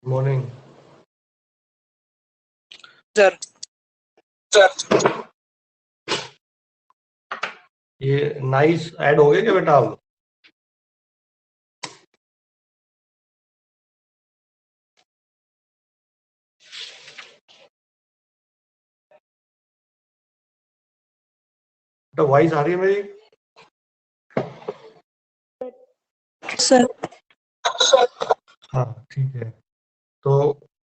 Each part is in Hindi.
Morning sir. ये नाइस ऐड हो गए क्या बेटा? आप बेटा वॉइस आ रही है मेरी? सर हाँ ठीक है। तो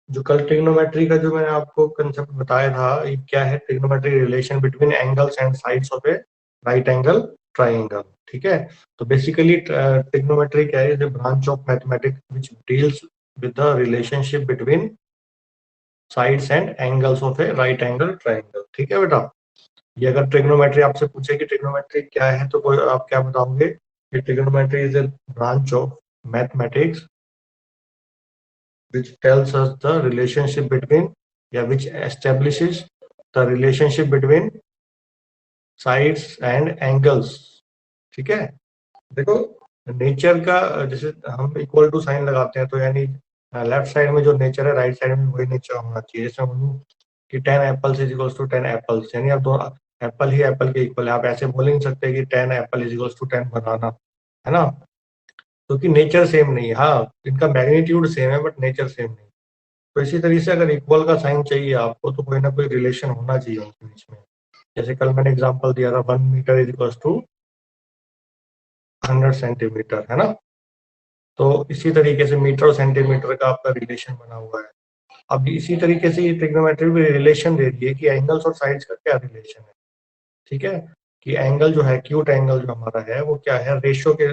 जो कल ट्रिग्नोमेट्री का जो मैंने आपको कंसेप्ट बताया था, ये क्या है? Trigonometry relation between angles and sides of A right angle triangle. ठीक है। तो बेसिकली ट्रिग्नोमेट्री क्या है? The branch of mathematics which deals with the relationship between sides and angles of A right angle triangle. ठीक है बेटा। ये अगर ट्रिग्नोमेट्री आपसे पूछे कि ट्रिग्नोमेट्री क्या है, तो आप क्या बताओगे कि trigonometry is a branch of mathematics which tells us the relationship between, which establishes the relationship between sides and angles। ठीक है। देखो, नेचर का जैसे हम इक्वल टू साइन लगाते हैं, तो यानी लेफ्ट साइड में जो नेचर है, राइट साइड में वही नेचर होना चाहिए। जैसे बोलूं कि 10 apples is equals to 10 apples, यानी आप दो एप्पल ही एप्पल के इक्वल है। आप ऐसे बोल नहीं सकते कि 10 apple is equals to 10 banana, है ना? क्योंकि नेचर सेम नहीं है। हाँ, इनका मैग्नीट्यूड सेम है बट नेचर सेम नहीं। तो इसी तरीके से अगर इक्वल का साइन चाहिए आपको, तो कोई ना कोई रिलेशन होना चाहिए उनके बीच में। जैसे कल मैंने एग्जांपल दिया था 1 metre is equal to 100 centimetre, है ना? तो इसी तरीके से मीटर और सेंटीमीटर का आपका रिलेशन बना हुआ है। अब इसी तरीके से ये ट्रिग्नोमेट्री भी रिलेशन दे रही है कि एंगल्स और साइड्स का क्या रिलेशन है। ठीक है। कि एंगल जो है, एक्यूट एंगल जो हमारा है, वो क्या है? रेशो के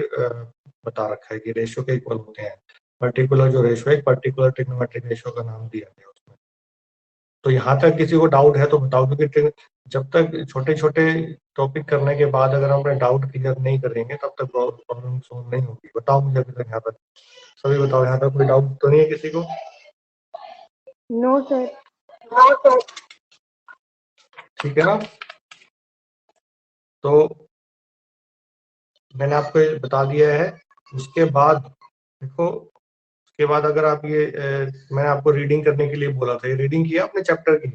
बता रखा है कि रेशो के इक्वल होते हैं। पर्टिकुलर जो रेशो है, पर्टिकुलर ट्रिग्नोमेट्रिक रेशो का नाम दिया गया उसमें। तो यहाँ तक किसी को डाउट है तो बताओ, क्योंकि जब तक छोटे छोटे टॉपिक करने के बाद अगर हम अपने डाउट क्लियर नहीं करेंगे, तब तक प्रॉब्लम सोल्व नहीं होगी। बताओ मुझे अभी तक यहाँ तक सभी बताओ, यहाँ तक कोई डाउट तो नहीं है किसी को? No sir. ठीक है ना? तो मैंने आपको ये बता दिया है। उसके बाद देखो, उसके बाद अगर आप ये मैंने आपको रीडिंग करने के लिए बोला था, ये रीडिंग किया अपने चैप्टर की?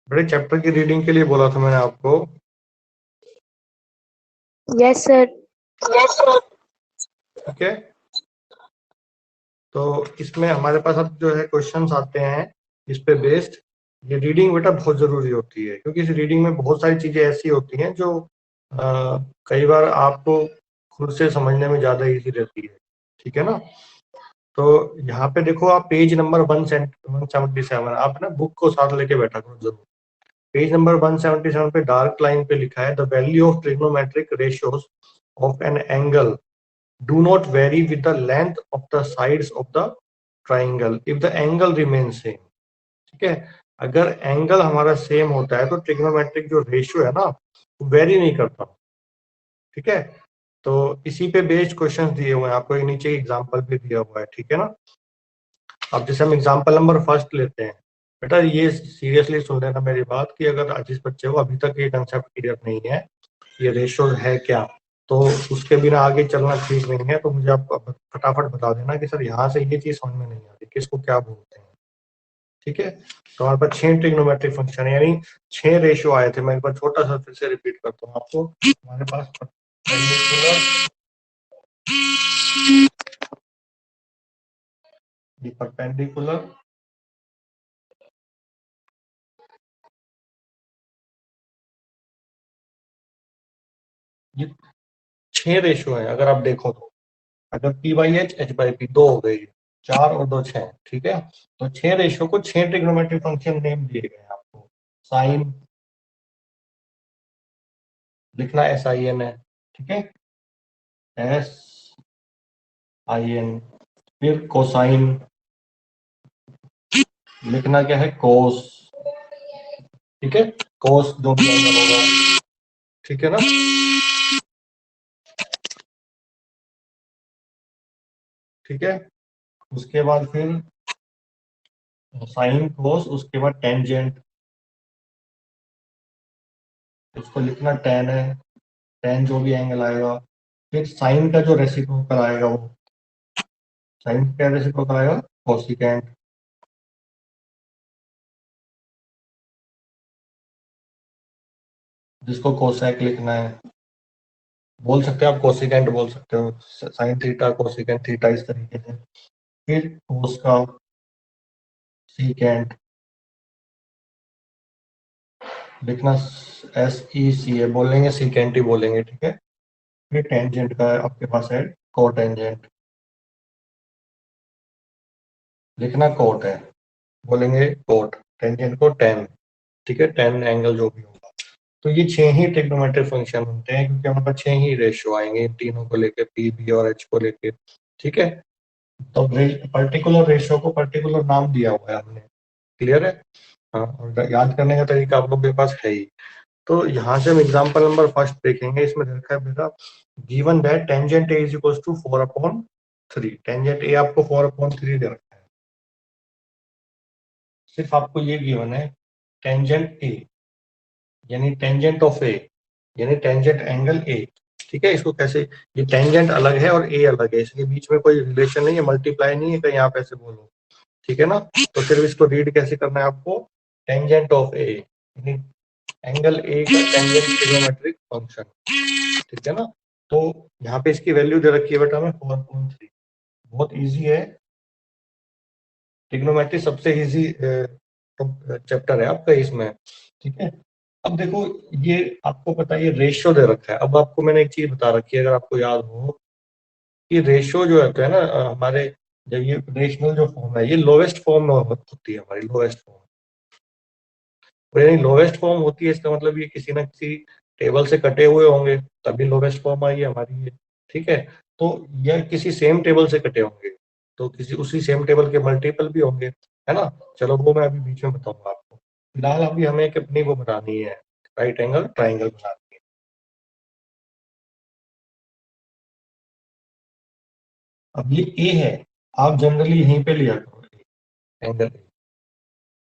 बड़े चैप्टर की रीडिंग के लिए बोला था मैंने आपको। Yes sir. ठीक है। तो इसमें हमारे पास अब जो है क्वेश्चंस आते हैं इस पे बेस्ड। ये रीडिंग बेटा बहुत जरूरी होती है, क्योंकि इस रीडिंग में बहुत सारी चीजें ऐसी होती हैं जो कई बार आपको खुद से समझने में ज्यादा इजी रहती है। ठीक है ना? तो यहाँ पे देखो, आप पेज नंबर 177, आप ना बुक को साथ लेके बैठा करो जरूर। पेज नंबर 177 पे डार्क लाइन पे लिखा है, the value of trigonometric ratios of an angle do not vary with the length of the sides of the triangle if the angle remains same। ठीक है। अगर एंगल हमारा सेम होता है तो ट्रिग्नोमेट्रिक जो रेशियो है ना, वो वेरी नहीं करता। ठीक है। तो इसी पे बेस्ड क्वेश्चंस दिए हुए हैं आपको, एक नीचे एग्जांपल भी दिया हुआ है। ठीक है ना? अब जैसे हम एग्जांपल नंबर फर्स्ट लेते हैं। बेटा ये सीरियसली सुन लेना मेरी बात, कि अगर जिस बच्चे को अभी तक ये कंसेप्ट क्लियर नहीं है, ये रेशियो है क्या, तो उसके बिना आगे चलना ठीक नहीं है। तो मुझे आप फटाफट बता देना कि सर यहाँ से ये चीज समझ में नहीं आती, किसको क्या बोलते हैं। ठीक है। तो हमारे पास 6 ट्रिग्नोमेट्रिक फंक्शन है, यानी 6 रेशियो आए थे। मैं एक बार छोटा सा फिर से रिपीट करता हूँ आपको। हमारे पास परपेंडिकुलर, ये 6 रेशियो है अगर आप देखो तो। अगर P by H by P, 2 हो गई, 4 और 2 6। ठीक है। तो 6 रेशियो को 6 ट्रिग्नोमेट्रिक फंक्शन नेम दिए गए हैं आपको। साइन लिखना SIN है। ठीक है। SIN। फिर कोसाइन लिखना क्या है? कोस। ठीक है। कोस जो भी एंगल होगा। ठीक है ना? ठीक है। उसके बाद फिर साइन कोस, उसके बाद टेंजेंट, उसको लिखना टेन है। टेन जो भी एंगल आएगा। फिर साइन का जो रेसिप्रोकल आएगा वो साइन क्या रेसिप्रोकल आएगा, कोसिकेंट। जिसको कोसेक लिखना है बोल सकते हो आप, कोसिकेंट बोल सकते हो, साइन थीटा कोसिकेंट थीटा इस तरीके से। फिर कोस का सीकेंट लिखना, SECA बोलेंगे, सीकेंट ही बोलेंगे, ठीक है। फिर टेंजेंट का आपके पास है कोटेंजेंट, लिखना कोट है, बोलेंगे कोट, टेंजेंट को टेन, ठीक है, टेन एंगल जो भी होगा। तो ये 6 ही ट्रिग्नोमेट्रिक फंक्शन होते हैं, क्योंकि हमारे पास 6 ही रेशियो आएंगे इन तीनों को लेके, पी बी और एच को लेके, ठीक है। तो पर्टिकुलर रेशियो को पर्टिकुलर नाम दिया हुआ है हमने, क्लियर है। हाँ, और याद करने का तरीका आप लोग के पास है ही। तो यहाँ से हम एग्जांपल नंबर फर्स्ट देखेंगे, इसमें देखा है बेटा, given that tangent A is equals to 4/3, tangent A आपको 4/3 दे रखा है, सिर्फ आपको ये गिवन है टेंजेंट ए, यानी टेंजेंट ऑफ ए, यानी टेंजेंट एंगल ए, ठीक है। इसको कैसे, ये टेंजेंट अलग है और ए अलग है, इसके बीच में कोई रिलेशन नहीं है, मल्टीप्लाई नहीं है कहीं आप ऐसे बोलो, ठीक है ना। तो फिर इसको रीड कैसे करना है आपको, टेंजेंट ऑफ ए यानी एंगल ए का टेंजेंट ट्रिग्नोमेट्रिक फंक्शन, ठीक है ना। तो यहाँ पे इसकी वैल्यू दे रखी है बेटा हमें 4/3, बहुत इजी है, ट्रिग्नोमेट्री सबसे इजी चैप्टर है आपका इसमें, ठीक है। अब देखो, ये आपको पता है ये रेशियो दे रखा है। अब आपको मैंने एक चीज बता रखी है, अगर आपको याद हो, कि रेशियो जो होता है ना हमारे, जब ये रेशनल जो फॉर्म है, ये लोवेस्ट फॉर्म में होती है हमारी, लोवेस्ट फॉर्म, यानी लोवेस्ट फॉर्म होती है, इसका मतलब ये किसी ना किसी टेबल से कटे हुए होंगे तभी लोवेस्ट फॉर्म आई है हमारी ये, ठीक है। तो यह किसी सेम टेबल से कटे होंगे, तो किसी उसी सेम टेबल के मल्टीपल भी होंगे, है ना। चलो वो मैं अभी बीच में बताऊंगा आपको, फिलहाल अभी हमें एक अपनी वो बनानी है, राइट एंगल ट्राइंगल बनानी है। अब ये ए है, आप जनरली यहीं पे लिया करो एंगल ए,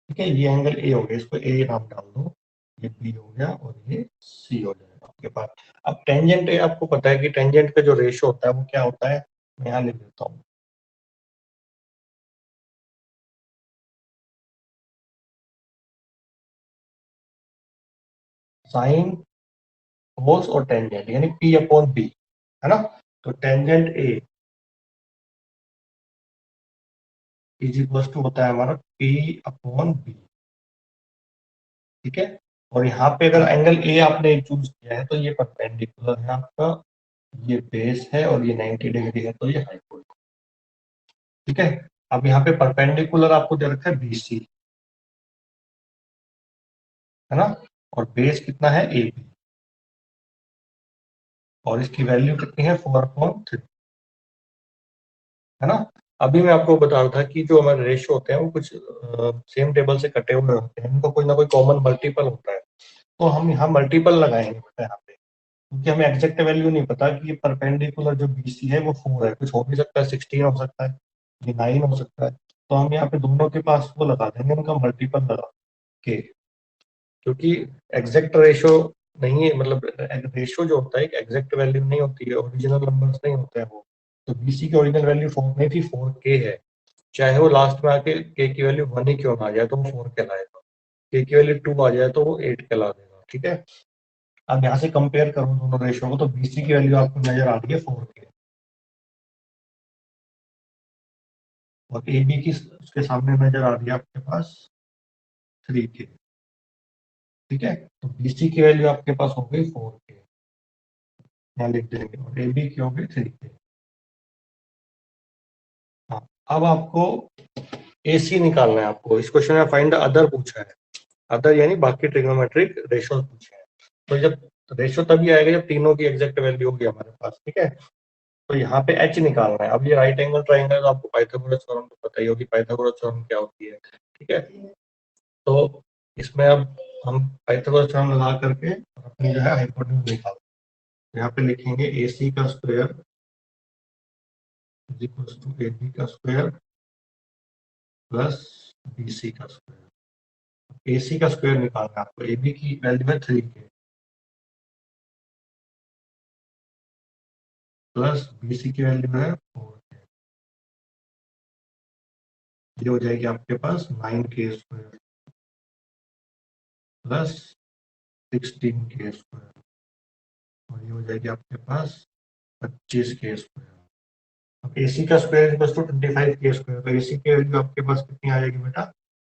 ठीक है, ये एंगल ए हो गया, इसको ए नाम डाल दो, ये बी हो गया और ये सी हो जाएगा आपके पास। अब टेंजेंट ए आपको पता है कि टेंजेंट का जो रेशियो होता है वो क्या होता है, मैं यहाँ लिख देता हूँ, साइन कोस और टेंजेंट, यानी P/B, है ना। तो tangent A is equal to होता है हमारा P/B, ठीक है। और यहाँ पे अगर एंगल ए आपने चूज किया है तो ये परपेंडिकुलर है आपका, ये बेस है और ये 90 डिग्री है, तो ये हाइपोटेन्यूज, ठीक है। अब यहाँ पे परपेंडिकुलर आपको दे रखा है BC, है ना, और बेस कितना है AB, और इसकी वैल्यू कितनी है 4/3, है ना। अभी मैं आपको बता रहा था कि जो हमारे रेशियो होते हैं वो कुछ सेम टेबल से कटे हुए होते हैं, इनका कोई ना कोई कॉमन मल्टीपल होता है, तो हम यहाँ मल्टीपल लगाएंगे बेटा यहाँ पे, क्योंकि हमें एग्जैक्ट वैल्यू नहीं पता कि ये परपेंडिकुलर जो BC है वो 4 है, कुछ हो भी सकता है 16 हो सकता है, ये 9 हो सकता है, तो हम यहाँ पे दोनों के पास वो लगा देंगे, उनका मल्टीपल लगा के, क्योंकि एग्जैक्ट रेशो नहीं है, मतलब रेशो जो होता है एक एग्जैक्ट वैल्यू नहीं होती है, ओरिजिनल नंबर्स नहीं होते हैं वो। तो BC की ओरिजिनल वैल्यू 4 नहीं थी, 4K है, चाहे वो लास्ट में आके K की वैल्यू 1 ही क्यों ना आ जाए तो वो 4 कहलाएगा, K की वैल्यू 2 आ जाए तो वो 8 कहला देगा, ठीक है। अब यहाँ से कंपेयर करूँ दोनों रेशो को, तो BC की वैल्यू आपको नजर आ रही है 4K, और AB की उसके सामने नजर आ रही है आपके पास 3K, ठीक है। तो BC की वैल्यू आपके पास हो गई 4K, यहाँ लिख देंगे, और AB की हो गई 3K। हाँ, अब आपको AC निकालना है, आपको इस क्वेश्चन में फाइंड द अदर पूछा है, अदर यानी बाकी ट्रिग्नोमेट्रिक रेशो पूछे हैं। तो जब रेशो तभी आएगा जब तीनों की एग्जैक्ट वैल्यू होगी हमारे पास, ठीक है। तो यहाँ पे H निकालना है। अब ये राइट एंगल ट्राइंगल तो आपको पाइथागोरस थ्योरम तो पता ही होगी, पाइथागोरस थ्योरम क्या होती है, ठीक है। तो इसमें अब हम पाइथागोरस थ्योरम लगा करके अपनी जो है हाइपोटेन्यूज निकाल, यहाँ पे लिखेंगे AC का square is equal to AB का स्क्वायर प्लस BC का स्क्वायर। AC का स्क्वायर निकालना है आपको, AB की वैल्यू है 3K प्लस BC की वैल्यू है 4K, ये हो जाएगी आपके पास 9k² प्लस 16k², और ये हो जाएगी आपके पास 25k²। अब AC का स्क्वायर इक्वल टू 25k², तो AC की वैल्यू आपके पास कितनी आ जाएगी बेटा?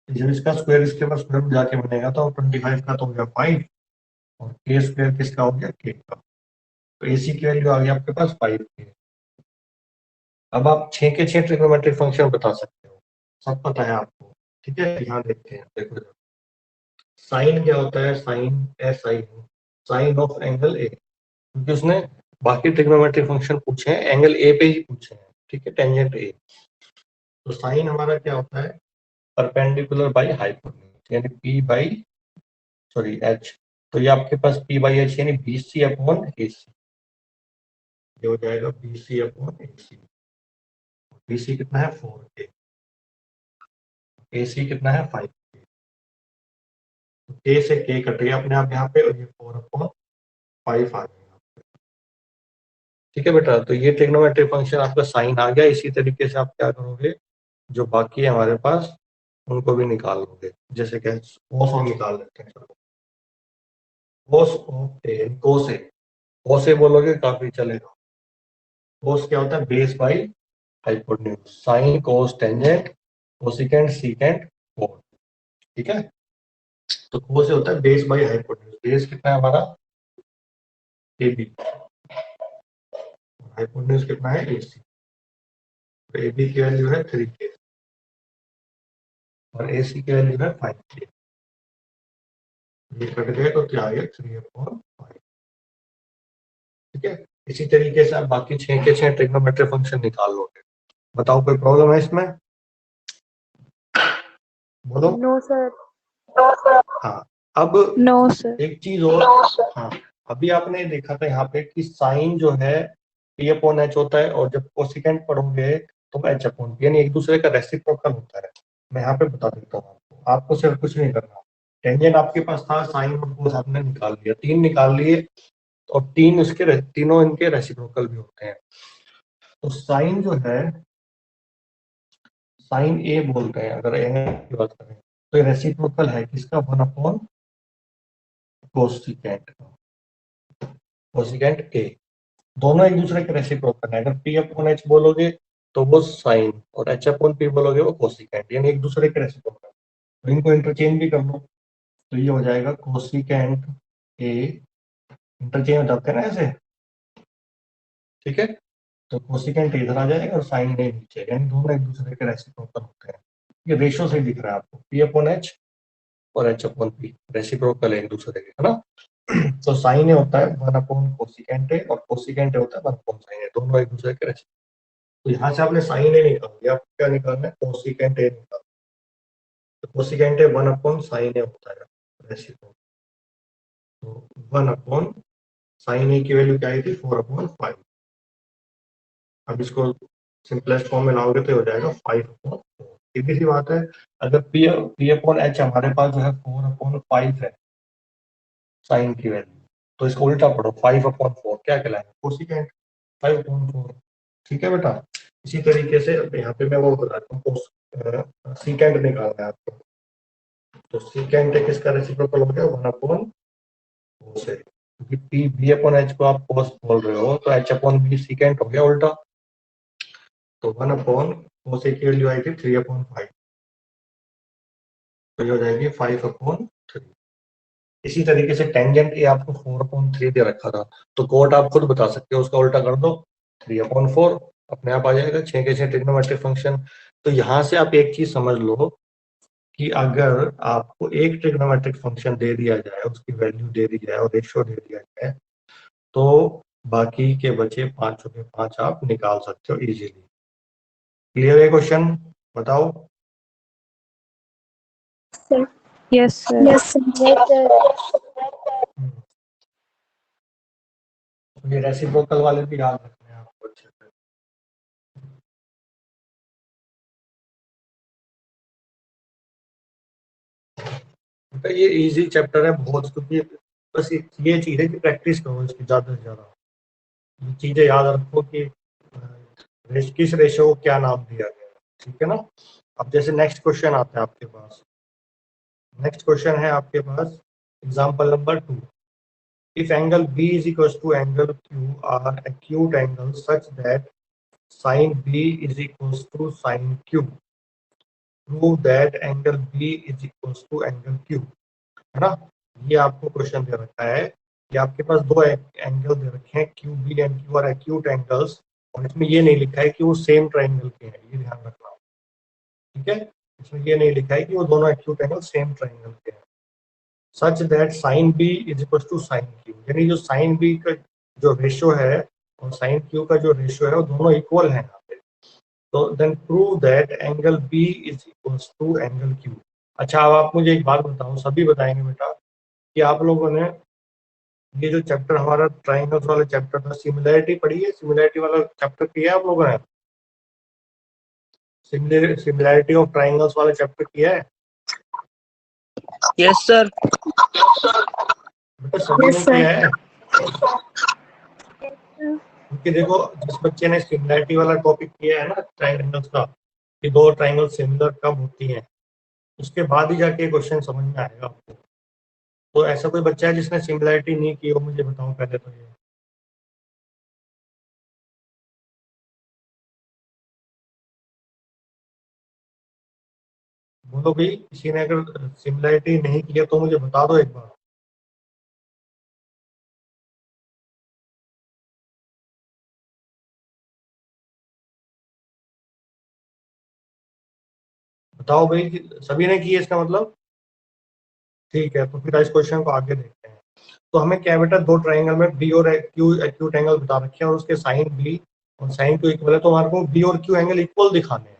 जब इसका स्क्वायर इसके पास स्क्वायर में जाके बनेगा तो 25 का तो हो गया 5, और k² किसका हो गया? k का। तो AC की वैल्यू आ गई आपके पास 5k। अब आप 6 के 6 ट्रिग्नोमेट्रिक फंक्शन बता सकते हो, सब पता है आपको, ठीक है? यहाँ देखते हैं, देखो साइन क्या होता है? Sine sine of angle A, क्योंकि उसने बाकी ट्रिग्नोमेट्रिक फंक्शन पूछे हैं एंगल ए पे ही पूछे हैं, ठीक है? टेंजेंट ए। तो साइन हमारा क्या होता है? परपेंडिकुलर बाई हाइपोटेन्यूज, यानी पी बाई एच। तो ये आपके पास पी बाई एच यानी BC अपॉन AC, ये हो जाएगा BC अपॉन AC। BC कितना है? 4k, AC कितना है? 5k। k से k कट गया अपने आप यहाँ पे, और ये 4/5 आ गया, ठीक है बेटा? तो ये ट्रिग्नोमेट्रिक फंक्शन आपका साइन आ गया। इसी तरीके से आप क्या करोगे, जो बाकी है हमारे पास उनको भी निकाल लोगे। जैसे कि कोस हम निकाल लेते हैं, चलो कोस ऑफ ए, कोस ए बोलोगे काफी चलेगा। कोस क्या होता है? Base by hypotenuse, sine cos tangent cosecant secant कोण, ठीक है? तो कोस होता है बेस बाई हाइपोटेन्यूज। बेस कितना है हमारा? AB, हाइपोटेन्यूज कितना है? AC। तो AB की वैल्यू है 3k और AC की वैल्यू है 5k। ये कट गए तो क्या आ गया? 3/5, ठीक है? इसी तरीके से आप बाकी 6 के 6 ट्रिग्नोमेट्रिक फंक्शन निकाल लोगे। बताओ कोई प्रॉब्लम है इसमें? बोलो। No, sir. हाँ, अब No, sir. एक चीज और, हाँ, अभी आपने देखा था यहाँ पे कि साइन जो है P/H होता है, और जब कोसिकेंट पढ़ोगे तो H/P, यानी एक दूसरे का रेसिप्रोकल होता है। मैं यहाँ पे बता देता हूँ आपको सिर्फ कुछ नहीं करना। टेंजेंट आपके पास था, साइन और कोस आपने निकाल लिया, 3 निकाल लिए, और तीनों इनके रेसिप्रोकल भी होते हैं। तो साइन जो है, साइन ए बोलते हैं अगर एंगल की बात करें, तो ये रेसिप्रोकल है किसका? 1/कोसिकेंट का, कोसिकेंट ए। दोनों एक दूसरे के रेसिप्रोकल है। अगर P/H बोलोगे तो वो साइन, और H/P बोलोगे वो कोसिकेंट, यानी एक दूसरे के रेसिप्रोकल। तो इनको इंटरचेंज भी कर लो, तो ये हो जाएगा कोसिकेंट ए, इंटरचेंज हो जाते हैं ना ऐसे, ठीक है? तो कोसिकेंट इधर आ जाएगा और साइन ए नीचे, यानी दोनों एक दूसरे के रेसिप्रोकल होते हैं। ये रेशो से दिख रहा है आपको, P/H और H/P रेसिप्रोकल है एक दूसरे के, है ना? तो साइन ए होता है 1/कोसिकेंट ए, और कोसिकेंट ए होता है 1/साइन ए, दोनों एक दूसरे के रेसिप्रोकल। तो यहाँ से आपने साइन ए निकाल दिया, आपको क्या निकालना है? कोसिकेंट ए निकाल। तो कोसिकेंट ए 1/साइन ए होता है रेसिप्रोकल। तो 1/साइन ए की वैल्यू क्या आई थी? 4/5। अब इसको सिंपलेस्ट फॉर्म में लाओगे तो हो जाएगा 5/4। सीधी सी बात है, अगर P/H हमारे पास जो है 4/5 है साइन की वैल्यू, तो इसको उल्टा पढ़ो, 5/4 क्या कहलाएगा? कोसिकेंट 5/4, ठीक है बेटा? इसी तरीके से यहाँ पे मैं वो बताता हूँ, सीकेंट निकालना है आपको। तो सीकेंट किसका रेसिप्रोकल हो गया? 1/कोस है, क्योंकि P/H को आप कोस बोल रहे हो, तो H/B सीकेंट हो गया उल्टा। तो 1/कोस की वैल्यू आई थी 3/5, तो ये हो जाएगी 5/3। इसी तरीके से टेंजेंट ए आपको 4/3 दे रखा था, तो कोट आप खुद बता सकते हो, उसका उल्टा कर दो, 3/4 अपने आप आ जाएगा। 6 के 6 ट्रिग्नोमेट्रिक फंक्शन। तो यहाँ से आप एक चीज समझ लो कि अगर आपको एक ट्रिग्नोमेट्रिक फंक्शन दे दिया जाए, उसकी वैल्यू दे दी जाए और रेशियो दे दिया जाए, तो बाकी के बचे 5 के 5 आप निकाल सकते हो इजीली। क्लियर है क्वेश्चन? बताओ। Sir. Yes, sir. Yes, sir. Yes, sir. ये रेसिप्रोकल वाले भी याद रखने हैं आपको अच्छे से। तो ये इजी चैप्टर है बहुत, क्योंकि बस ये चीज है कि प्रैक्टिस करो इसकी ज्यादा से ज्यादा। ये चीजें याद रखो कि किस रेशो को क्या नाम दिया गया है, ठीक है ना? अब जैसे नेक्स्ट क्वेश्चन आता है आपके पास, नेक्स्ट क्वेश्चन है आपके पास example number 2। If angle B is equals to angle Q are acute angles such that sin B is equals to sin Q, prove that angle B is equals to angle Q, है ना। ये आपको क्वेश्चन दे रखा है कि आपके पास दो एंगल दे रखे हैं QB and Q are acute angles, और इसमें ये नहीं लिखा है कि वो सेम ट्राइंगल के हैं, ये ध्यान रखना, ठीक है। इसमें ये नहीं लिखा है कि वो दोनों एक्यूट एंगल सेम ट्राइंगल के हैं। Such that sine B is equal to sine Q, यानी जो साइन बी का जो रेशियो है और साइन क्यू का जो रेशियो है वो दोनों इक्वल है यहाँ पे। तो then prove that angle B is equal to angle Q. अच्छा, अब आप मुझे एक बात बताओ, सभी बताएंगे बेटा, कि आप लोगों ने ये जो चैप्टर हमारा ट्राइंगल्स वाला चैप्टर था, सिमिलैरिटी पढ़ी है? सिमिलैरिटी वाला चैप्टर किया है आप लोगों ने? सिमिलैरिटी ऑफ ट्राइंगल्स वाला चैप्टर किया है? Yes sir. बेटा सभी Yes, ने sir. किया है? क्योंकि देखो, जिस बच्चे ने सिमिलैरिटी वाला टॉपिक किया है ना ट्राइंगल्स का, कि दो ट्राइंगल सिमिलर कब होती हैं, उसके बाद ही जाके क्वेश्चन समझ में आएगा आपको। तो ऐसा कोई बच्चा है जिसने सिमिलैरिटी नहीं की हो, मुझे बताओ पहले तो ये। बोलो भाई, किसी ने अगर सिमिलैरिटी नहीं की है तो मुझे बता दो एक बार। बताओ भाई, सभी ने की है इसका मतलब? ठीक है, तो फिर इस क्वेश्चन को आगे देखते हैं। तो हमें क्या बेटा, दो ट्राइंगल में बी और क्यू एक्यूट एंगल बता रखे हैं और उसके साइन बी और साइन क्यू इक्वल है, तो हमारे को बी और क्यू एंगल इक्वल दिखाने हैं।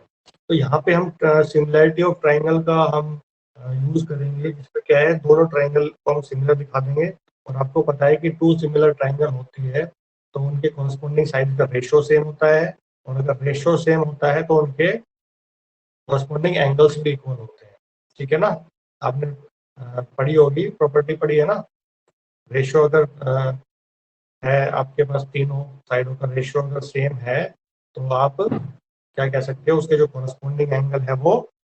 तो यहाँ पे हम सिमिलैरिटी ऑफ ट्राइंगल का हम यूज करेंगे, जिसमें क्या है, दोनों ट्राइंगल को हम सिमिलर दिखा देंगे। और आपको पता है कि टू सिमिलर ट्राइंगल होती है तो उनके कॉरस्पॉन्डिंग साइड का रेशियो सेम होता है, और अगर रेशियो सेम होता है तो उनके कॉरस्पॉन्डिंग एंगल्स भी इक्वल होते हैं, ठीक है ना। आपने पढ़ी होगी, प्रॉपर्टी पढ़ी है ना। रेशियो अगर है आपके पास, तीनों साइडों का रेशियो अगर सेम है तो आप क्या कह सकते हो, उसके जो कॉरस्पॉन्डिंग एंगल है वो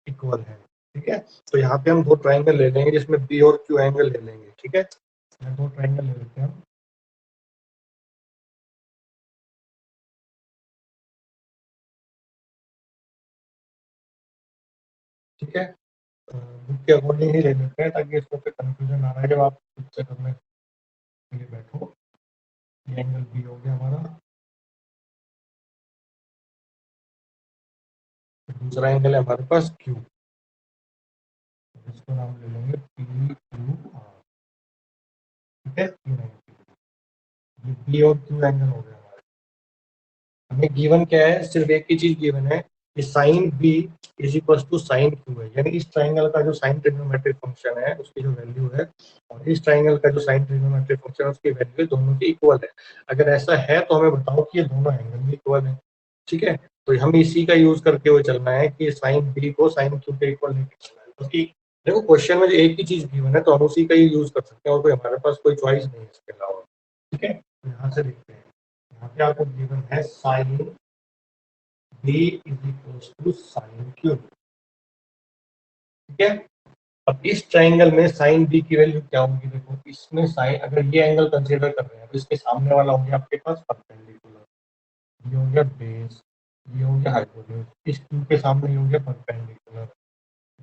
इक्वल है, ठीक है। तो यहाँ पे हम दो ट्राइंगल ले लेंगे जिसमें बी और क्यू एंगल ले लेंगे, ठीक है। दो ट्राइंगल ले लेते हैं हम। ठीक है, बुक के अकॉर्डिंग ही ले लेते हैं ताकि इसमें फिर कंफ्यूजन ना रहे जब आप खुद से करने के लिए बैठो। ये एंगल बी हो गया हमारा, दूसरा एंगल है हमारे पास क्यू, इसको नाम ले लेंगे पी क्यू आर, ठीक है। ये बी और क्यू एंगल हो गया हमारा। हमें गिवन क्या है, सिर्फ एक ही चीज गिवन है कि sine B is equal to sine Q है, यानी इस ट्राइंगल का जो साइन ट्रिग्नोमेट्रिक फंक्शन है उसकी जो वैल्यू है और इस ट्राइंगल का जो साइन ट्रिग्नोमेट्रिक फंक्शन है उसकी वैल्यू दोनों की इक्वल है। अगर ऐसा है तो हमें बताओ कि ये दोनों एंगल भी इक्वल है, ठीक है। तो हमें इसी का यूज करके हुए चलना है कि साइन बी को साइन क्यू के इक्वल लेके चलना है, क्योंकि देखो क्वेश्चन में जो एक ही चीज गिवन है तो हम उसी का ही यूज कर सकते हैं और कोई हमारे पास कोई चॉइस नहीं है इसके अलावा, ठीक है। तो यहाँ से देखते हैं, यहाँ पे आपको गिवन है sign B is equals to sin Q, ठीक है। अब इस ट्राइंगल में साइन B की वैल्यू क्या होगी, देखो इसमें साइन, अगर ये एंगल कंसीडर कर रहे हैं तो इसके सामने वाला हो गया आपके पास परपेंडिकुलर, ये हो गया बेस, ये हो गया हाइपोटेन्यूज, इस Q के सामने ये हो गया परपेंडिकुलर,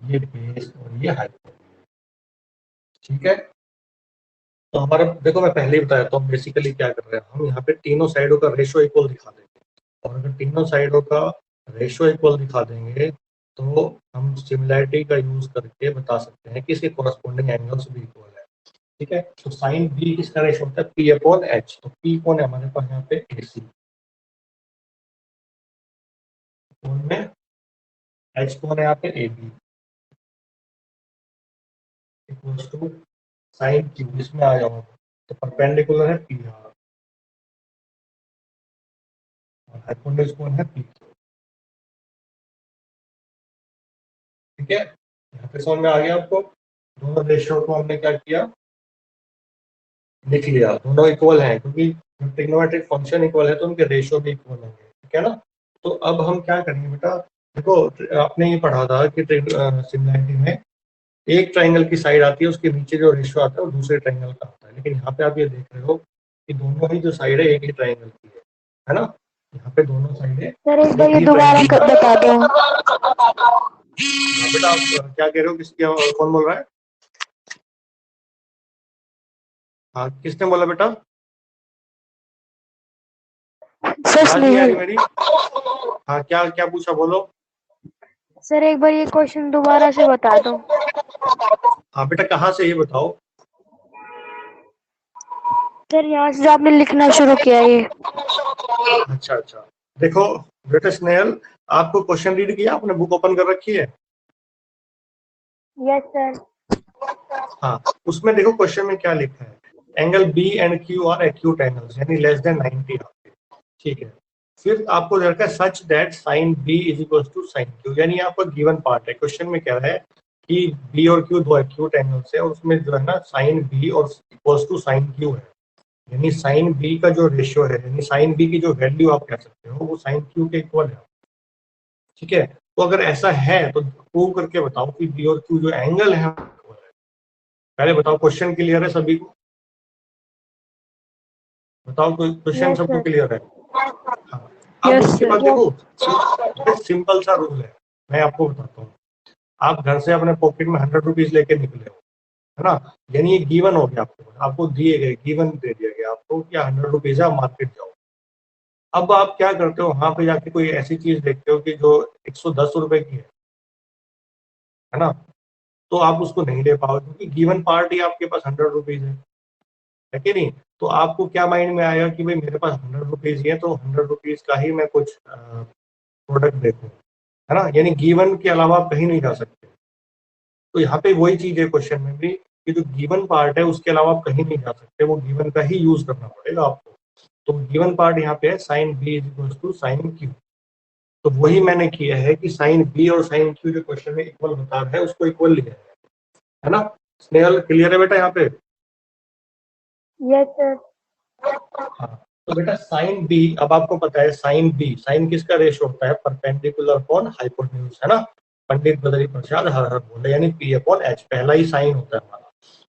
ये बेस और ये हाइपोटेन्यूज, ठीक है। तो हमारा देखो, मैं पहले ही बताया तो हम बेसिकली क्या कर रहे हैं, हम यहाँ पे तीनों साइडों का रेशियो इक्वल दिखा देंगे, और अगर तीनों साइडों का रेशियो इक्वल दिखा देंगे तो हम सिमिलैरिटी का यूज करके बता सकते हैं कि इसके कॉरस्पॉन्डिंग एंगल्स भी इक्वल है, ठीक है। तो साइन बी किसका रेशियो होता है, पी अपॉन एच, तो पी कौन है हमारे पास यहाँ पे, ए सी, कौन में एच कौन है यहाँ पे, A B, equals to sine Q, इसमें आ जाओ तो परपेंडिकुलर है पी आर और हाइपोटेन्यूज कौन है, पी, ठीक है। यहाँ पे समझ में आ गया आपको, दोनों रेशियो को हमने क्या किया, लिख लिया, दोनों इक्वल हैं क्योंकि ट्रिग्नोमेट्रिक फंक्शन इक्वल है तो उनके रेशियो भी इक्वल होंगे, ठीक है ना। तो अब हम क्या करेंगे बेटा, देखो आपने ये पढ़ा था कि सिमिलैरिटी में एक ट्राइंगल की साइड आती है, उसके नीचे जो रेशियो आता है वो दूसरे ट्राइंगल का आता है, लेकिन यहाँ पे आप ये देख रहे हो कि दोनों ही जो साइड है एक ही ट्राइंगल की है ना। यहाँ पे दोनों साइड है सर एक बार ये दोबारा बता दो। बेटा आप क्या कह रहे हो, किसकी कौन बोल रहा है? हाँ किसने बोला बेटा? आवाज नहीं आ रही मेरी। हाँ क्या क्या पूछा, बोलो। सर एक बार ये क्वेश्चन दोबारा से बता दो। हाँ बेटा कहाँ से, ये बताओ। सर यहाँ से जो आपने लिखना शुरू किया ये। अच्छा अच्छा, देखो बेटा स्नेहल, आपको क्वेश्चन रीड किया आपने, बुक ओपन कर रखी है? Yes sir. हाँ उसमें देखो क्वेश्चन में क्या लिखा है, angle B and Q are acute angles, यानी लेस देन 90, ठीक है। फिर आपको दे रखा है such that sine B is equal to sine Q, यानी आपका गिवन पार्ट है। क्वेश्चन में क्या है कि बी और क्यू दो एक्यूट एंगल्स है, और उसमें जो है ना साइन बी और इक्वल्स टू साइन क्यू है, यानी साइन बी का जो रेशियो है, यानी साइन बी की जो वैल्यू आप कह सकते हो वो साइन क्यू के इक्वल है, ठीक है। तो अगर ऐसा है तो प्रूव करके बताओ कि बी और क्यू जो एंगल है वो equal है। पहले बताओ, क्वेश्चन क्लियर है सभी को? बताओ क्वेश्चन यस सबको सर। क्लियर है? हाँ अब यस उसके सर। बाद देखो सिंपल सा रूल है, मैं आपको बताता हूँ। आप घर से अपने पॉकेट में 100 रुपीज लेके निकले हो, है ना, यानी ये गिवन हो गया, आपको आपको दिए गए, गिवन दे दिया गया आपको कि 100 रुपीज है, आप मार्केट जाओ। अब आप क्या करते हो, वहां पे जाके कोई ऐसी चीज देखते हो कि जो 110 रुपए की है ना, तो आप उसको नहीं ले पाओगे क्योंकि गिवन पार्ट ही आपके पास 100 रुपीज है कि नहीं। तो आपको क्या माइंड में आएगा कि भाई मेरे पास 100 रुपीज ही है, तो 100 रुपीज का ही मैं कुछ प्रोडक्ट देखूं, है ना, यानी गिवन के अलावा आप कहीं नहीं जा सकते। तो यहाँ पे वही चीज है क्वेश्चन में भी कि जो गिवन पार्ट है उसके अलावा आप कहीं नहीं जा सकते, वो गिवन का ही यूज करना पड़ेगा आपको। तो गिवन पार्ट यहाँ पे है sine B is equal to sine Q, तो वही मैंने किया है कि साइन बी और साइन क्यू जो क्वेश्चन में इक्वल बता है उसको इक्वल लिया है ना। स्नेहल क्लियर है बेटा यहाँ पे? Yes sir. हाँ तो बेटा साइन बी, अब आपको पता है साइन बी, साइन किसका रेशियो होता है, परपेंडिकुलर अपॉन हाइपोटेन्यूज, है ना। पंडित बद्री प्रसाद हर हर बोले, यानी पी अपॉन एच, पहला ही साइन होता है हमारा।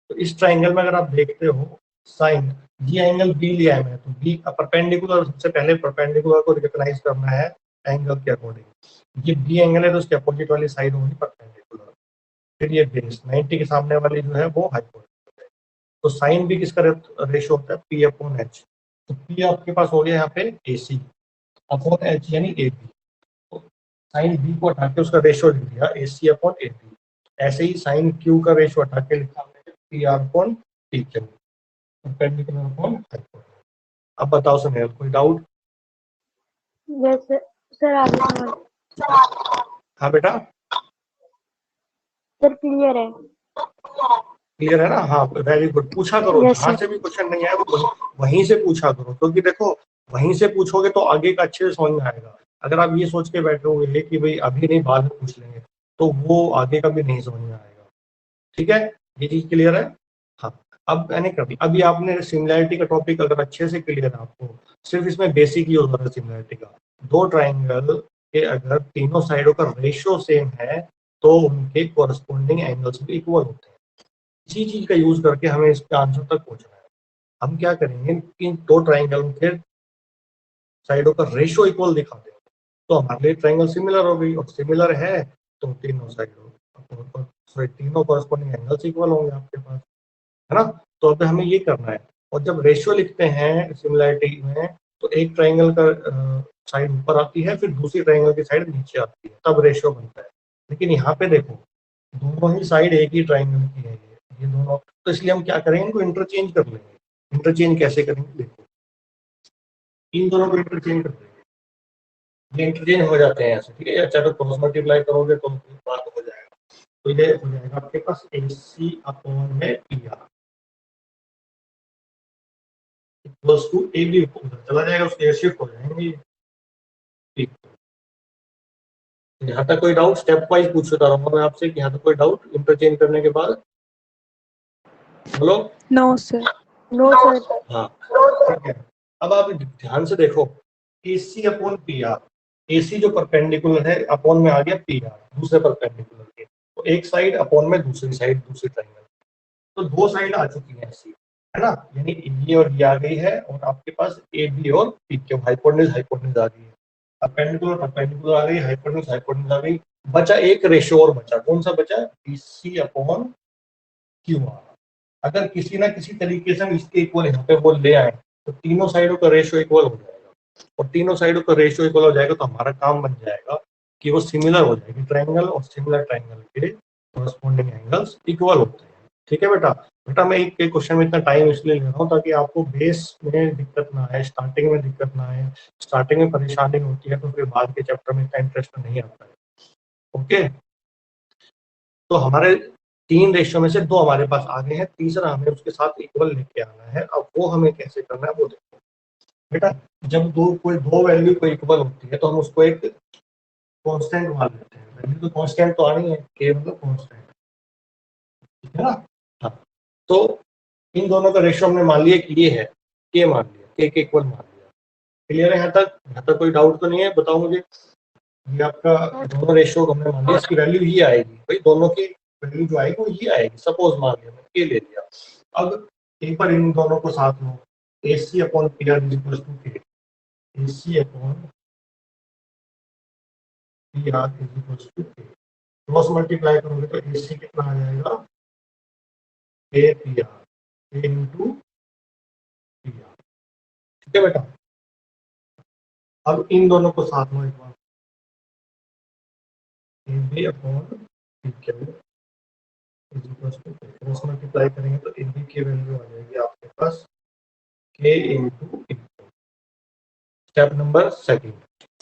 तो इस ट्राइंगल में अगर आप देखते हो साइन, ये एंगल बी लिया है मैंने, तो बी का परपेंडिकुलर, सबसे पहले परपेंडिकुलर को रिकॉग्नाइज करना है एंगल के अकॉर्डिंग। ये बी एंगल है तो उसके अपोजिट वाली साइड होगी परपेंडिकुलर। फिर ये बेस 90 के सामने वाली जो है वो हाइपोटेन्यूज है। तो साइन बी किसका रेशियो होता है, पी अपॉन एच। तो पी आपके पास हो गया यहाँ पे ए सी अपॉन एच यानी ए बी। तो साइन बी को हटा के उसका रेशियो लिख दिया ए सी अपॉन ए बी। ऐसे ही साइन क्यू का रेशियो हटा के लिखा हमने P R upon P Q, perpendicular upon hypotenuse. अब बताओ सुनिए, कोई डाउट? Yes sir. सर आगे समझ। हाँ बेटा सर क्लियर है। क्लियर है ना? हाँ वेरी गुड, पूछा करो यस जहां सर। से भी क्वेश्चन नहीं आया वो वहीं से पूछा करो, क्योंकि देखो वहीं से पूछोगे तो आगे का अच्छे से समझ में आएगा। अगर आप ये सोच के बैठे हुए कि भाई अभी नहीं बाद में पूछ लेंगे, तो वो आगे का भी नहीं समझ में आएगा, ठीक है। ये चीज क्लियर है? हाँ अब मैंने कभी अभी आपने सिमिलैरिटी का टॉपिक अगर अच्छे से क्लियर है आपको, सिर्फ इसमें बेसिक यूज हो रहा है सिमिलैरिटी का। दो ट्राइंगल के अगर तीनों साइडों का रेशियो सेम है तो उनके कोरस्पोंडिंग एंगल्स भी इक्वल होते हैं। इसी चीज का यूज करके हमें इसके आंसर तक पहुंचना है। हम क्या करेंगे कि दो ट्राइंगल के साइडों का रेशियो इक्वल दिखा देंगे, तो हमारे लिए ट्राइंगल सिमिलर हो गई, और सिमिलर है तो तीनों साइडों, सॉरी तीनों कॉरस्पॉन्डिंग एंगल्स इक्वल होंगे आपके पास, है ना। तो अब हमें ये करना है, और जब रेशियो लिखते हैं सिमिलैरिटी में तो एक ट्राइंगल का साइड ऊपर आती है, फिर दूसरी ट्राइंगल की साइड नीचे आती है, तब रेशियो बनता है। लेकिन यहाँ पे देखो दोनों ही साइड एक ही ट्राइंगल की है, ये दोनों, तो इसलिए हम क्या करेंगे, इनको इंटरचेंज कर लेंगे। इंटरचेंज कैसे करेंगे, देखो इन दोनों को इंटरचेंज कर देंगे, ये इंटरचेंज हो जाते हैं ऐसे, ठीक है, या चाहे तो क्रॉस मल्टीप्लाई करोगे तो बात हो जाएगा। तो ये हो जाएगा आपके पास ए सी अपॉन में P R equals to A B, चला जाएगा, उसके शिफ्ट हो जाएंगे। ठीक, यहाँ तक कोई डाउट? स्टेप वाइज पूछता रहूंगा मैं आपसे कि यहाँ तक कोई डाउट इंटरचेंज करने के बाद, बोलो। No sir. No sir. हाँ ठीक है, अब आप ध्यान से देखो A C upon P R, AC जो परपेंडिकुलर है अपॉन में आ गया PR दूसरे परपेंडिकुलर के, तो एक साइड अपॉन में दूसरी साइड दूसरी ट्राइंगल, तो दो साइड आ चुकी है ऐसी, है ना, यानी ये और ये आ गई है और आपके पास AB और PQ हाइपोटेन्यूज हाइपोटेन्यूज आ गई है, परपेंडिकुलर परपेंडिकुलर आ गई, हाइपोटेन्यूज हाइपोटेन्यूज आ गई, बचा एक रेशियो और बचा, कौन सा बचा, BC अपॉन QR। अगर किसी ना किसी तरीके से हम इसके इक्वल यहाँ पे वो ले आए तो तीनों साइडों का रेशियो इक्वल हो जाएगा, और तीनों साइडों का रेशियो इक्वल हो जाएगा तो हमारा काम बन जाएगा कि वो सिमिलर हो जाएगी, ट्रायंगल और सिमिलर ट्रायंगल के कॉरस्पॉन्डिंग एंगल्स इक्वल होते हैं। ठीक है बेटा, बेटा मैं एक क्वेश्चन में इतना टाइम इसलिए ले रहा हूँ ताकि आपको बेस में दिक्कत ना आए, स्टार्टिंग में दिक्कत ना आए, स्टार्टिंग में परेशानी होती है तो फिर बाद के चैप्टर में इतना इंटरेस्ट नहीं आता है। ओके, तो हमारे 3 रेशियो में से 2 हमारे पास आ गए हैं, तीसरा हमें उसके साथ इक्वल लेके आना है। अब वो हमें कैसे करना है वो देखो बेटा, जब दो वैल्यू को इक्वल होती है तो हम उसको एक कांस्टेंट मान लेते हैं, वैल्यू तो कांस्टेंट तो आनी है, के मतलब कांस्टेंट, ठीक है ना। हाँ, तो इन दोनों का रेशियो हमने मान लिया कि ये है, के मान लिया, के इक्वल मान लिया। क्लियर है यहाँ तक कोई डाउट तो नहीं है, बताओ मुझे। ये आपका दोनों रेशियो हमने मान लिया, इसकी वैल्यू ये आएगी भाई, दोनों की वैल्यू जो आएगी वो ये आएगी, सपोज मान लिया मैंने के ले लिया। अब एक बार इन दोनों को साथ लो, AC upon PR is equal to K, AC upon PR is equal to K, cross multiply करोगे तो AC कितना आ जाएगा, के PR, के इंटू PR। ठीक है बेटा, अब इन दोनों को साथ लो एक बार, AB upon PQ is equal to K, cross multiply करेंगे तो AB की वैल्यू आ जाएगी आपके पास के into equal. Step number second,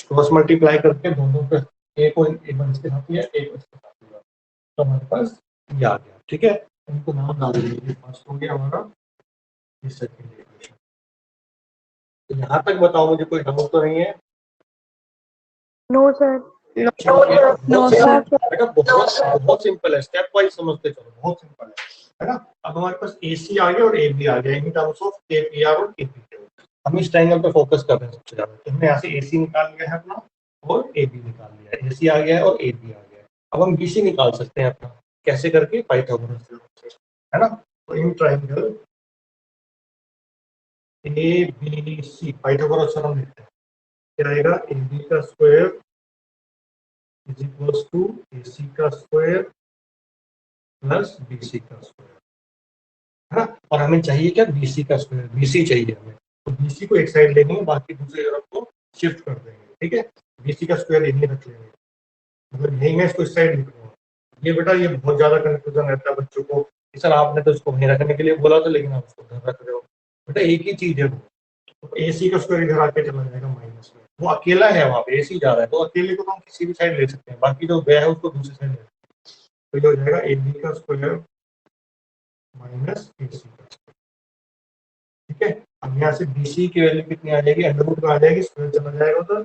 cross multiply करके दोनों पे ए को एक बार इसके साथ लिया, एक को इसके साथ लिया, तो हमारे पास ये आ गया। ठीक है, इनको नाम डाल दीजिए, फर्स्ट हो गया हमारा, ये सेकंड इक्वेशन। तो यहाँ तक बताओ मुझे कोई डाउट तो नहीं है? No sir. No sir. बेटा बहुत सिंपल है, स्टेप वाइज समझते चलो, बहुत सिंपल है ना। अब हमारे पास AC आ गया और AB आ गया इन टर्म्स ऑफ KPR और KPQ। हम इस ट्रायंगल पे फोकस कर रहे हैं सबसे ज्यादा, तो हमने यहाँ से AC निकाल लिया है अपना और AB निकाल लिया है, AC आ गया है और AB आ गया है। अब हम BC निकाल सकते हैं अपना, कैसे करके, पाइथागोरस से, है ना। तो इन ट्रायंगल ABC पाइथागोरस से हम लिखते हैं, क्या आएगा, AB का square is equals to AC का स्क्वायर प्लस BC का स्क्वायर, है ना। और हमें चाहिए क्या, BC का स्क्वायर, BC चाहिए हमें, तो BC को एक साइड लेंगे, बाकी दूसरी तरफ को शिफ्ट कर देंगे। ठीक है, BC का स्क्वायर यहीं रख लेंगे, मतलब यहीं मैं इसको इस साइड लिख रहा हूँ। ये बेटा ये बहुत ज्यादा कंफ्यूजन रहता है बच्चों को कि सर आपने तो इसको वहीं रखने के लिए बोला था लेकिन आप उसको उधर रख रहे हो। बेटा एक ही चीज है वो, तो AC का स्क्वायर इधर आके चला जाएगा माइनस में, वो अकेला है वहाँ पे, AC जा रहा है तो अकेले को तो हम किसी भी साइड ले सकते हैं, बाकी जो गया है उसको दूसरी साइड ले सकते हैं। तो ये हो जाएगा AB का स्क्वायर माइनस AC का स्क्वायर। ठीक है, अब यहाँ से BC की वैल्यू कितनी आ जाएगी, अंडर रूट में आ जाएगी, स्क्वायर चला जाएगा उधर,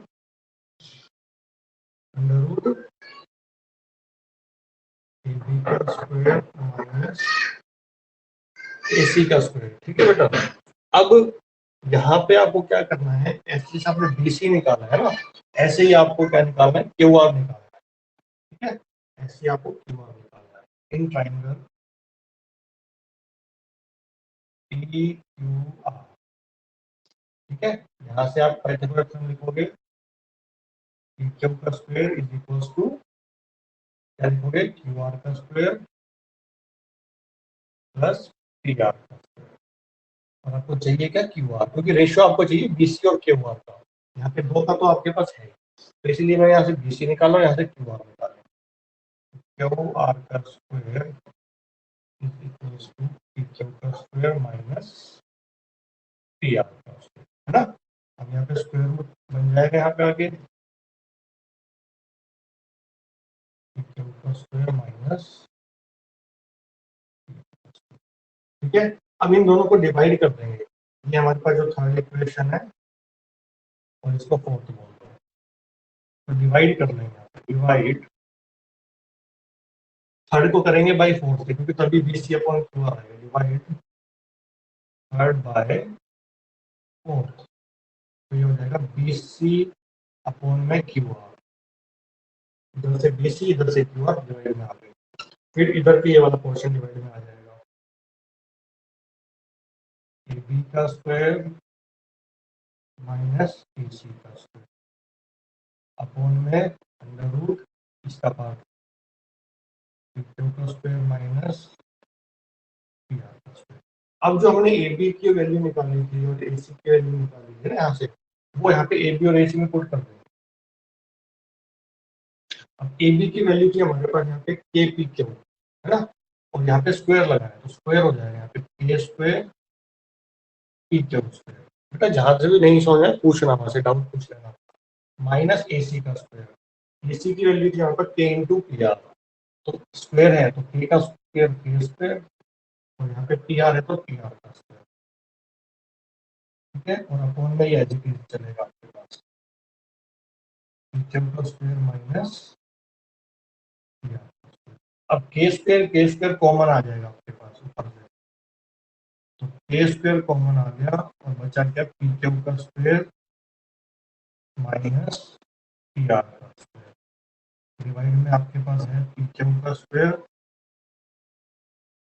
अंडर रूट AB का स्क्वायर माइनस AC का स्क्वायर। ठीक है बेटा, अब यहाँ पे आपको क्या करना है, ऐसे जैसे आपने BC निकाला है ना, ऐसे ही आपको क्या निकालना है, QR निकालना है। ठीक है, ऐसे ही आपको QR निकालना है इन ट्राइंगल PQR। ठीक है, यहाँ से आप पाइथागोरस थ्योरम लिखोगे, PQ का स्क्वायर इज इक्वल्स टू, क्या लिखोगे, QR का स्क्वायर प्लस PR का स्क्वायर, और आपको चाहिए क्या, QR, क्योंकि रेशियो आपको चाहिए BC और QR का, यहाँ पे 2 का तो आपके पास है, तो इसलिए मैं यहाँ से BC निकाल रहा हूँ, यहाँ से QR निकाल रहा हूँ। QR का square is equals to PQ का स्क्वायर माइनस PR का स्क्वायर, है ना। अब यहाँ पे स्क्वायर रूट बन जाएगा, यहाँ पे आगे PQ का स्क्वायर माइनस, ठीक है। अब इन दोनों को डिवाइड कर देंगे, ये हमारे पास जो थर्ड इक्वेशन है और इसको फोर्थ बोलते हैं, तो डिवाइड कर लेंगे, डिवाइड थर्ड को करेंगे बाई फोर्थ से, क्योंकि तभी BC अपॉन QR आएगा, डिवाइड थर्ड बाय फोर्थ, तो ये हो जाएगा BC अपॉन में क्यू आर, इधर से BC इधर से क्यू आर डिवाइड में आ गए, फिर इधर भी ये वाला पोर्शन डिवाइड में आ जाएगा, AB का स्क्वायर माइनस AC का स्क्वायर अपॉन में अंडर रूट इसका पार्ट PQ का स्क्वायर माइनस PR का स्क्वायर। अब जो हमने AB की वैल्यू निकाली थी और AC की वैल्यू निकाली है ना यहाँ से, वो यहाँ पे AB और AC में पुट कर देंगे। अब AB की वैल्यू थी हमारे पास यहाँ पे KPQ है ना, और यहाँ पे स्क्वायर लगाया तो स्क्वायर हो जाएगा यहाँ पे K स्क्वायर PQ स्क्वायर। बेटा जहां से भी नहीं समझ आए पूछना, वहां से डाउट पूछ लेना। माइनस AC का स्क्वायर, AC की वैल्यू थी यहाँ पर K इंटू PR, तो स्क्वायर है तो K का स्क्वायर K स्क्वायर, और यहाँ पे PR है तो PR का स्क्वायर, ठीक है। और अपॉन में ये एज चलेगा आपके पास, PQ का स्क्वायर माइनस PR का स्क्वायर। अब K स्क्वायर कॉमन आ जाएगा आपके पास ऊपर से, तो K स्क्वायर कॉमन आ गया और बचा क्या PQ का स्क्वायर माइनस PR का स्क्वायर, डिवाइड में आपके पास है PQ का स्क्वायर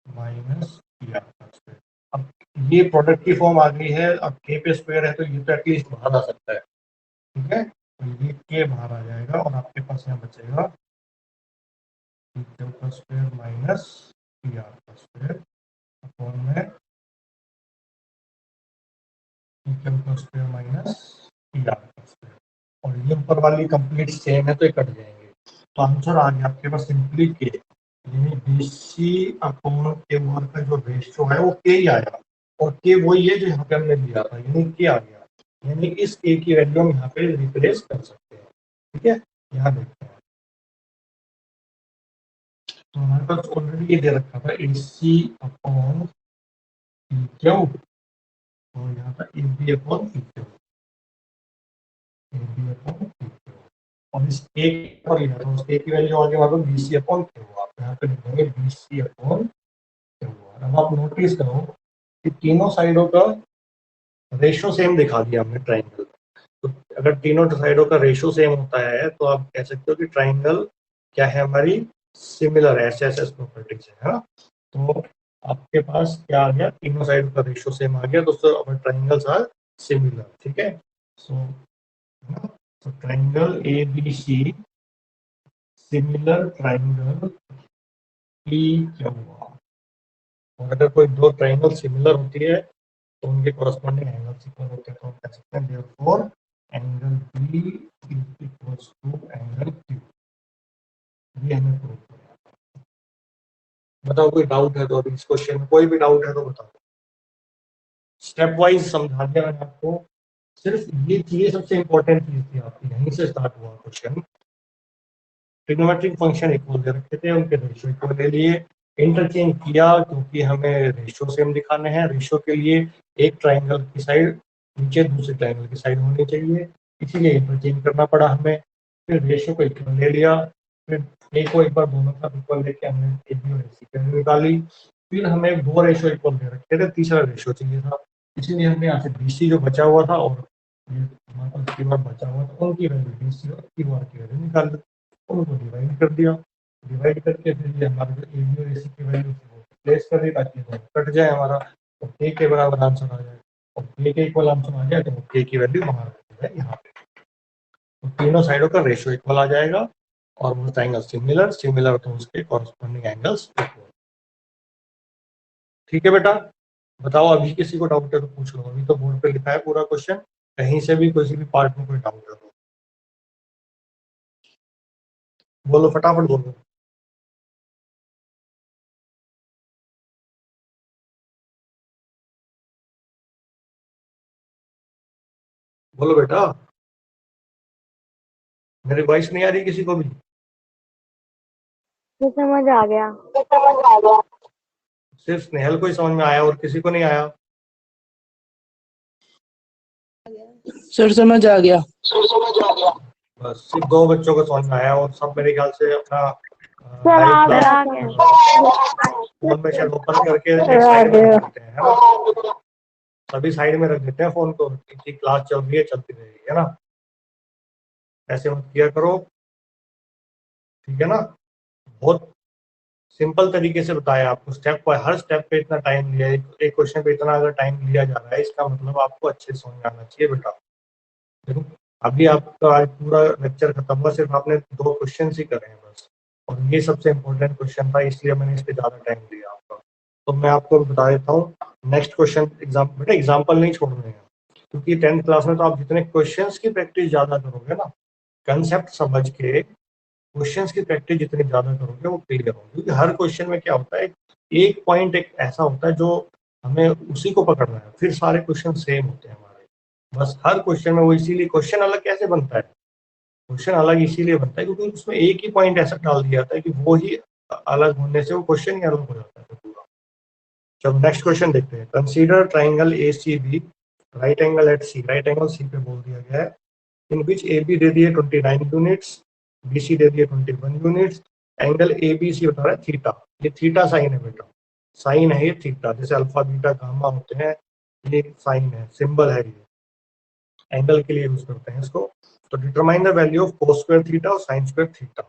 माइनस PR का स्क्वायर। अब ये प्रोडक्ट की फॉर्म आ गई है, अब K पे स्क्वायर है तो ये तो एटलीस्ट बाहर आ सकता है, ठीक है। तो ये K बाहर आ जाएगा और आपके पास यहाँ बचेगा PQ का स्क्वायर माइनस PR का स्क्वायर अपॉन में PQ का स्क्वायर माइनस PR का स्क्वायर, और ये ऊपर वाली कंप्लीट सेम है तो ये कट जाएंगे, तो आंसर आ गया आपके पास सिंपली K, यानी BC अपॉन QR का जो रेशियो है वो K ही आया, और K वही है जो यहाँ पे हमने दिया था, यानी K आ गया, यानी इस K की वैल्यू हम यहाँ पे रिप्लेस कर सकते हैं, ठीक है। यहाँ देखते हैं, तो हमारे पास ऑलरेडी ये दे रखा था AC अपॉन PQ और यहाँ पर AB upon PQ, AB upon PQ, और इस A पर लिया तो उस A की वैल्यू आगे हमारे पास BC अपॉन Q, आप यहाँ पे लिखेंगे BC अपॉन Q। अब आप नोटिस करो कि तीनों साइडों का रेशो सेम दिखा दिया हमने ट्राइंगल, तो अगर तीनों साइडों का रेशो सेम होता है तो आप कह सकते हो कि ट्राइंगल क्या है हमारी सिमिलर है, SSS प्रॉपर्टी से, है ना। तो आपके पास क्या आ गया, तीनों साइड का रेशो सेम आ गया, तो ट्राइंगल्स आर सिमिलर, ठीक है। सो तो triangle ABC similar triangle PQR, और अगर कोई दो ट्राइंगल सिमिलर होती है तो उनके कॉरस्पॉन्डिंग एंगल्स इक्वल होते हैं, तो हम कह सकते हैं therefore angle B is equals to angle Q। ये हमें प्रूव करना है। बताओ कोई डाउट है तो, अभी इस क्वेश्चन में कोई भी डाउट है तो बताओ। स्टेप वाइज समझा दिया मैंने आपको, सिर्फ ये चीजें सबसे इंपॉर्टेंट चीज थी आपकी, यहीं से स्टार्ट हुआ क्वेश्चन। ट्रिग्नोमेट्रिक फंक्शन इक्वल दे रखे थे, उनके रेशियो इक्वल ले लिए, इंटरचेंज किया क्योंकि हमें रेशियो सेम दिखाने हैं, रेशियो के लिए एक ट्राइंगल की साइड नीचे दूसरे ट्राइंगल की साइड होनी चाहिए, इसीलिए इंटरचेंज करना पड़ा हमें। फिर रेशियो को इक्वल ले लिया, फिर ए को एक बार दोनों का इक्वल लेके हमने AB और AC की वैल्यू निकाली, फिर हमें दो रेशियो इक्वल दे रखे थे, तीसरा रेशियो चाहिए था, इसीलिए हमने यहाँ से BC जो बचा हुआ था और ये हमारे पास QR बचा हुआ था, उनकी वैल्यू BC और QR की वैल्यू निकाल दी, उनको डिवाइड कर दिया, डिवाइड करके फिर ये हमारे जो AB और AC की वैल्यू थी वो प्लेस कर दी ताकि वो कट जाए हमारा, तो K के बराबर आंसर आ जाए, और K के इक्वल आंसर आ जाए तो K की वैल्यू बाहर आ जाए यहाँ पे, तो तीनों साइडों का रेशियो इक्वल आ जाएगा और वो ट्राइंगल सिमिलर तो उसके कॉरस्पॉन्डिंग एंगल्स इक्वल। ठीक है बेटा, बताओ अभी किसी को डाउट है तो पूछ लो, अभी तो बोर्ड पे लिखा है पूरा क्वेश्चन, कहीं से भी किसी भी पार्ट में कोई डाउट है तो बोलो, फटाफट बोलो। बोलो बेटा, मेरी वॉइस नहीं आ रही किसी को भी? तो समझ आ गया। सिर्फ स्नेहल को ही समझ में आया और किसी को नहीं आया? सर समझ आ गया। बस सिर्फ दो बच्चों को समझ में आया और सब मेरे ख्याल से अपना सर लाइव आ क्लास गया। फोन में शायद ओपन करके एक साइड में रख देते हैं, है ना। सभी साइड में रख देते हैं फोन को, क्योंकि क्लास चल रही है, चलती रहेगी, है ना। ऐसे मत किया करो, ठीक है ना। बहुत सिंपल तरीके से बताया आपको, स्टेप बाय हर स्टेप पे इतना टाइम लिया, एक क्वेश्चन पे इतना अगर टाइम लिया जा रहा है, इसका मतलब आपको अच्छे से समझ आना चाहिए बेटा। देखो अभी आपका आज पूरा लेक्चर खत्म हुआ, सिर्फ आपने 2 क्वेश्चन ही करे हैं बस, और ये सबसे इम्पोर्टेंट क्वेश्चन था, इसलिए मैंने इस पे ज़्यादा टाइम दिया आपका। तो मैं आपको बता देता हूँ नेक्स्ट क्वेश्चन, बेटा एग्जाम्पल नहीं छोड़ने हैं, क्योंकि 10th क्लास में तो आप जितने क्वेश्चंस की प्रैक्टिस ज़्यादा करोगे ना, कंसेप्ट समझ के क्वेश्चंस की प्रैक्टिस जितनी ज़्यादा करोगे वो क्लियर होगी, क्योंकि हर क्वेश्चन में क्या होता है, एक पॉइंट एक ऐसा होता है जो हमें उसी को पकड़ना है, फिर सारे क्वेश्चन सेम होते हैं हमारे, बस हर क्वेश्चन में वो, इसीलिए क्वेश्चन अलग कैसे बनता है, क्वेश्चन अलग इसीलिए बनता है क्योंकि उसमें एक ही पॉइंट ऐसा डाल दिया जाता है कि वो ही अलग होने से वो क्वेश्चन ही अलग हो जाता है पूरा। चलो नेक्स्ट क्वेश्चन देखते हैं। Consider triangle A C B right angle at C, right angle C पे बोल दिया गया है, इन विच ए बी दे दिए 29 यूनिट्स, बी सी दे दिए 21 units, angle A B C बता रहा है थीटा, ये थीटा साइन है बेटा, साइन है ये थीटा, जैसे अल्फा बीटा गामा होते हैं, ये साइन है, सिंबल है, ये एंगल के लिए यूज करते हैं इसको। तो determine the value of cos square theta और साइन स्क्वायर थीटा।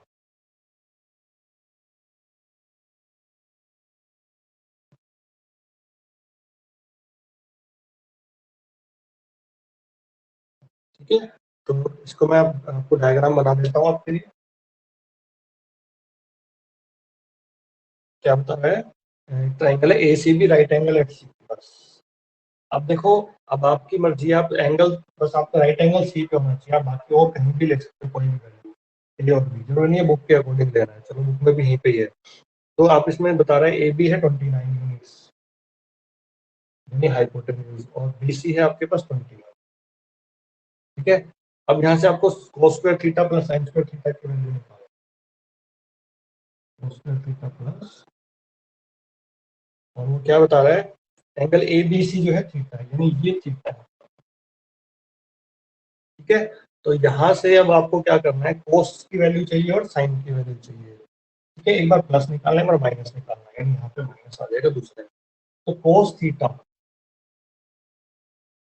ठीक है, तो इसको मैं आपको डायग्राम बना देता हूँ आपके लिए। क्या बता रहा है, ट्राइंगल है A C B right angle at C, बस। अब देखो, अब आपकी मर्जी, आप एंगल बस आपका राइट एंगल सी पे होना चाहिए, आप बाकी और कहीं भी ले सकते हो, कोई भी वैल्यू, ये और भी जरूरी नहीं है बुक के अकॉर्डिंग लेना है, चलो बुक में भी यहीं पे ही है। तो आप इसमें बता रहे हैं ए बी है 29 यूनिट्स यानी हाइपोटेन्यूज, और बी सी है आपके पास 21, ठीक है। अब यहाँ से आपको cos square theta plus sine square theta की वैल्यू निकालो, कोस स्क्वायर थीटा प्लस, और वो क्या बता रहा है, एंगल ए बी सी जो है थीटा, यानी ये थीटा है, ठीक है। तो यहाँ से अब आपको क्या करना है, कोस की वैल्यू चाहिए और साइन की वैल्यू चाहिए, ठीक है। एक बार प्लस निकालना है और माइनस निकालना है, यानी यहाँ पे माइनस आ जाएगा दूसरे। तो कोस थीटा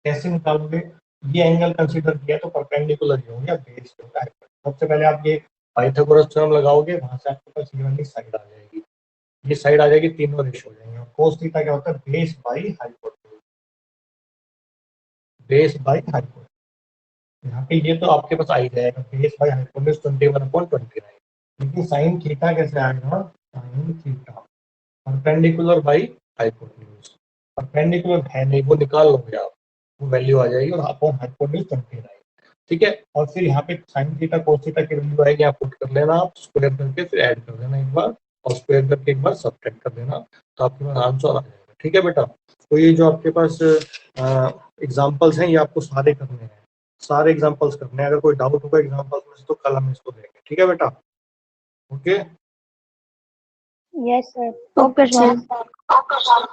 कैसे निकालोगे, ये एंगल कंसीडर किया तो परपेंडिकुलर ही होगा, बेस होगा। सबसे पहले आप ये पाइथागोरस थ्योरम लगाओगे, वहां से आपके पास ये वाली साइड आ जाएगी, ये साइड आ जाएगी, तीनों रेशो हो जाएंगे। और कोस थीटा क्या होता है, base by hypotenuse, base by hypotenuse. यहाँ पे ये तो आपके पास आ ही जाएगा, बेस बाई हाइपोटेन्यूज 21/29, लेकिन साइन थीटा कैसे आएगा, sine theta perpendicular by hypotenuse, perpendicular है नहीं, वो निकाल लोगे आप, वो वैल्यू आ जाएगी, और अपॉन हाइपोटेन्यूज 29, ठीक है। और फिर यहाँ पे साइन थीटा कोस थीटा की वैल्यू आएगी, आप पुट कर लेना, आप स्क्वायर करके फिर ऐड कर देना एक बार, और स्क्वायर करके एक बार सब्ट्रैक्ट कर देना, तो आपके पास आंसर आ जाएगा, ठीक है बेटा। तो ये जो आपके पास एग्जाम्पल्स हैं, ये आपको सारे करने हैं, सारे एग्जाम्पल्स करने हैं। अगर कोई डाउट होगा एग्जाम्पल्स में से तो कल हम इसको देंगे, ठीक है बेटा। Okay yes sir. Okay sir.